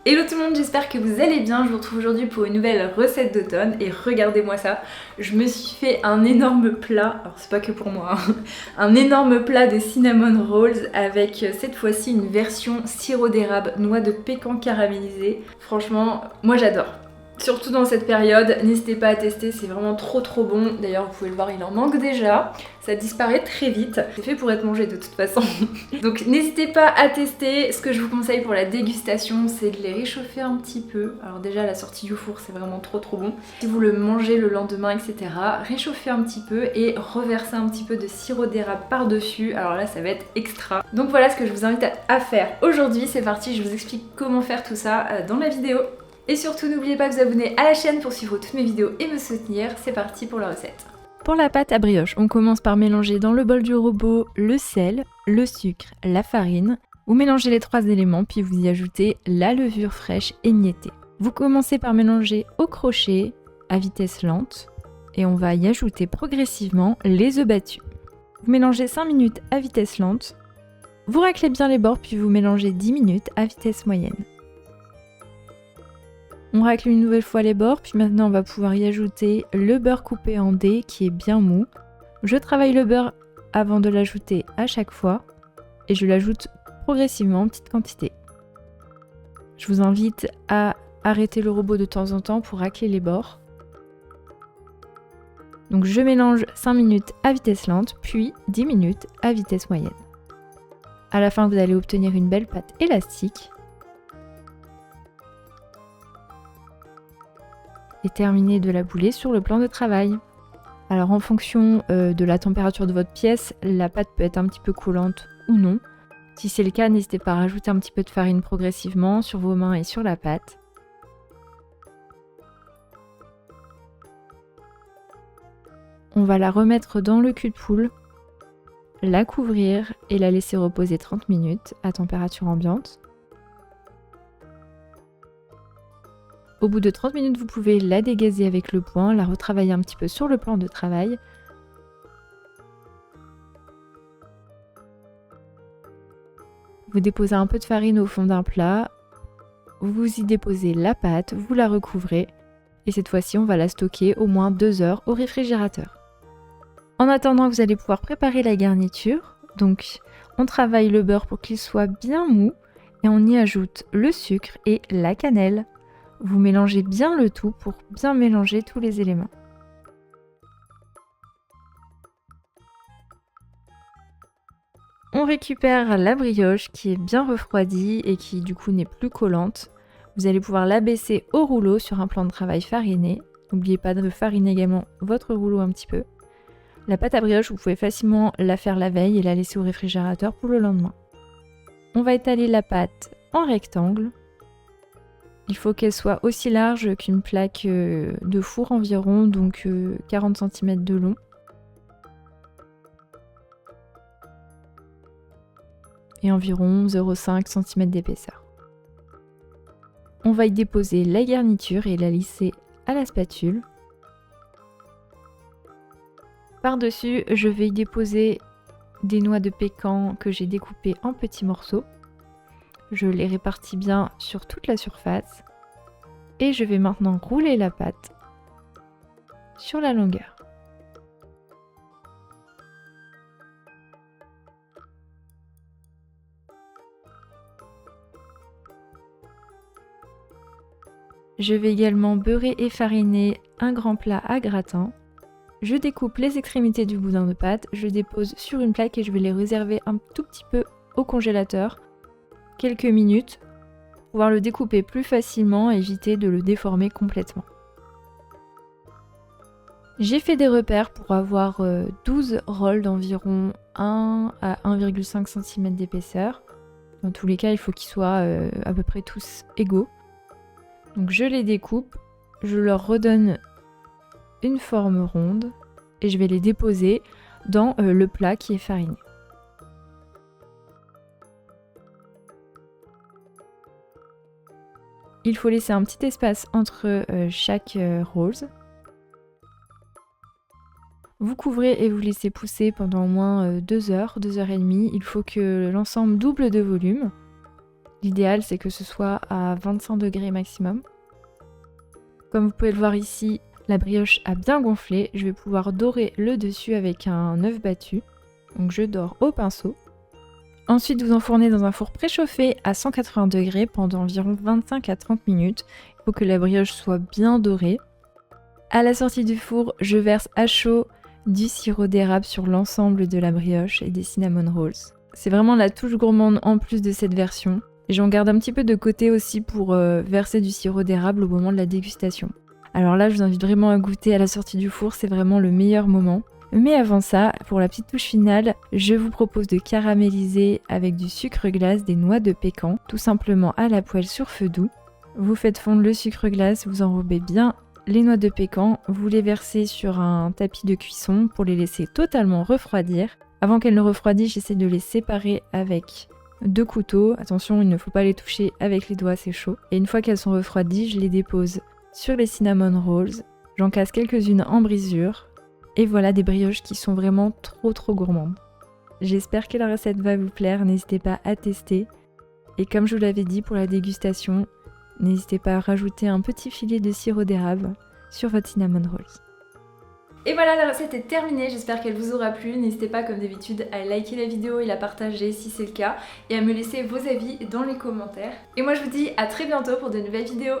Hello tout le monde, j'espère que vous allez bien. Je vous retrouve aujourd'hui pour une nouvelle recette d'automne et regardez-moi ça. Je me suis fait un énorme plat, alors c'est pas que pour moi, hein, un énorme plat de cinnamon rolls avec cette fois-ci une version sirop d'érable, noix de pécan caramélisée. Franchement, moi j'adore. Surtout dans cette période, n'hésitez pas à tester, c'est vraiment trop bon. D'ailleurs, vous pouvez le voir, il en manque déjà. Ça disparaît très vite. C'est fait pour être mangé de toute façon. Donc n'hésitez pas à tester. Ce que je vous conseille pour la dégustation, c'est de les réchauffer un petit peu. Alors déjà, la sortie du four, c'est vraiment trop bon. Si vous le mangez le lendemain, etc., réchauffez un petit peu et reversez un petit peu de sirop d'érable par-dessus. Alors là, ça va être extra. Donc voilà ce que je vous invite à faire aujourd'hui. C'est parti, je vous explique comment faire tout ça dans la vidéo. Et surtout, n'oubliez pas de vous abonner à la chaîne pour suivre toutes mes vidéos et me soutenir. C'est parti pour la recette. Pour la pâte à brioche, on commence par mélanger dans le bol du robot le sel, le sucre, la farine. Vous mélangez les trois éléments puis vous y ajoutez la levure fraîche émiettée. Vous commencez par mélanger au crochet à vitesse lente et on va y ajouter progressivement les œufs battus. Vous mélangez 5 minutes à vitesse lente. Vous raclez bien les bords puis vous mélangez 10 minutes à vitesse moyenne. On racle une nouvelle fois les bords, puis maintenant on va pouvoir y ajouter le beurre coupé en dés qui est bien mou. Je travaille le beurre avant de l'ajouter à chaque fois et je l'ajoute progressivement en petite quantité. Je vous invite à arrêter le robot de temps en temps pour racler les bords. Donc je mélange 5 minutes à vitesse lente, puis 10 minutes à vitesse moyenne. À la fin, vous allez obtenir une belle pâte élastique. Et terminer de la bouler sur le plan de travail. Alors en fonction de la température de votre pièce, la pâte peut être un petit peu collante ou non. Si c'est le cas, n'hésitez pas à rajouter un petit peu de farine progressivement sur vos mains et sur la pâte. On va la remettre dans le cul de poule, la couvrir et la laisser reposer 30 minutes à température ambiante. Au bout de 30 minutes, vous pouvez la dégazer avec le poing, la retravailler un petit peu sur le plan de travail. Vous déposez un peu de farine au fond d'un plat, vous y déposez la pâte, vous la recouvrez et cette fois-ci, on va la stocker au moins 2 heures au réfrigérateur. En attendant, vous allez pouvoir préparer la garniture. Donc, on travaille le beurre pour qu'il soit bien mou et on y ajoute le sucre et la cannelle. Vous mélangez bien le tout pour bien mélanger tous les éléments. On récupère la brioche qui est bien refroidie et qui du coup n'est plus collante. Vous allez pouvoir l'abaisser au rouleau sur un plan de travail fariné. N'oubliez pas de fariner également votre rouleau un petit peu. La pâte à brioche, vous pouvez facilement la faire la veille et la laisser au réfrigérateur pour le lendemain. On va étaler la pâte en rectangle. Il faut qu'elle soit aussi large qu'une plaque de four environ, donc 40 cm de long. Et environ 0,5 cm d'épaisseur. On va y déposer la garniture et la lisser à la spatule. Par-dessus, je vais y déposer des noix de pécan que j'ai découpées en petits morceaux. Je les répartis bien sur toute la surface. Et je vais maintenant rouler la pâte sur la longueur. Je vais également beurrer et fariner un grand plat à gratin. Je découpe les extrémités du boudin de pâte, je dépose sur une plaque et je vais les réserver un tout petit peu au congélateur, quelques minutes, pour pouvoir le découper plus facilement et éviter de le déformer complètement. J'ai fait des repères pour avoir 12 rolls d'environ 1 à 1,5 cm d'épaisseur. Dans tous les cas, il faut qu'ils soient à peu près tous égaux. Donc je les découpe, je leur redonne une forme ronde et je vais les déposer dans le plat qui est fariné. Il faut laisser un petit espace entre chaque rolls. Vous couvrez et vous laissez pousser pendant au moins 2 heures, 2 heures et demie. Il faut que l'ensemble double de volume. L'idéal c'est que ce soit à 25 degrés maximum. Comme vous pouvez le voir ici, la brioche a bien gonflé. Je vais pouvoir dorer le dessus avec un œuf battu. Donc je dore au pinceau. Ensuite, vous enfournez dans un four préchauffé à 180 degrés pendant environ 25 à 30 minutes. Il faut que la brioche soit bien dorée. À la sortie du four, je verse à chaud du sirop d'érable sur l'ensemble de la brioche et des cinnamon rolls. C'est vraiment la touche gourmande en plus de cette version. Et j'en garde un petit peu de côté aussi pour verser du sirop d'érable au moment de la dégustation. Alors là, je vous invite vraiment à goûter à la sortie du four, c'est vraiment le meilleur moment. Mais avant ça, pour la petite touche finale, je vous propose de caraméliser avec du sucre glace des noix de pécan, tout simplement à la poêle sur feu doux. Vous faites fondre le sucre glace, vous enrobez bien les noix de pécan, vous les versez sur un tapis de cuisson pour les laisser totalement refroidir. Avant qu'elles ne refroidissent, j'essaie de les séparer avec 2 couteaux. Attention, il ne faut pas les toucher avec les doigts, c'est chaud. Et une fois qu'elles sont refroidies, je les dépose sur les cinnamon rolls. J'en casse quelques-unes en brisure. Et voilà des brioches qui sont vraiment trop gourmandes. J'espère que la recette va vous plaire, n'hésitez pas à tester. Et comme je vous l'avais dit pour la dégustation, n'hésitez pas à rajouter un petit filet de sirop d'érable sur votre cinnamon rolls. Et voilà, la recette est terminée, j'espère qu'elle vous aura plu. N'hésitez pas comme d'habitude à liker la vidéo et la partager si c'est le cas et à me laisser vos avis dans les commentaires. Et moi je vous dis à très bientôt pour de nouvelles vidéos.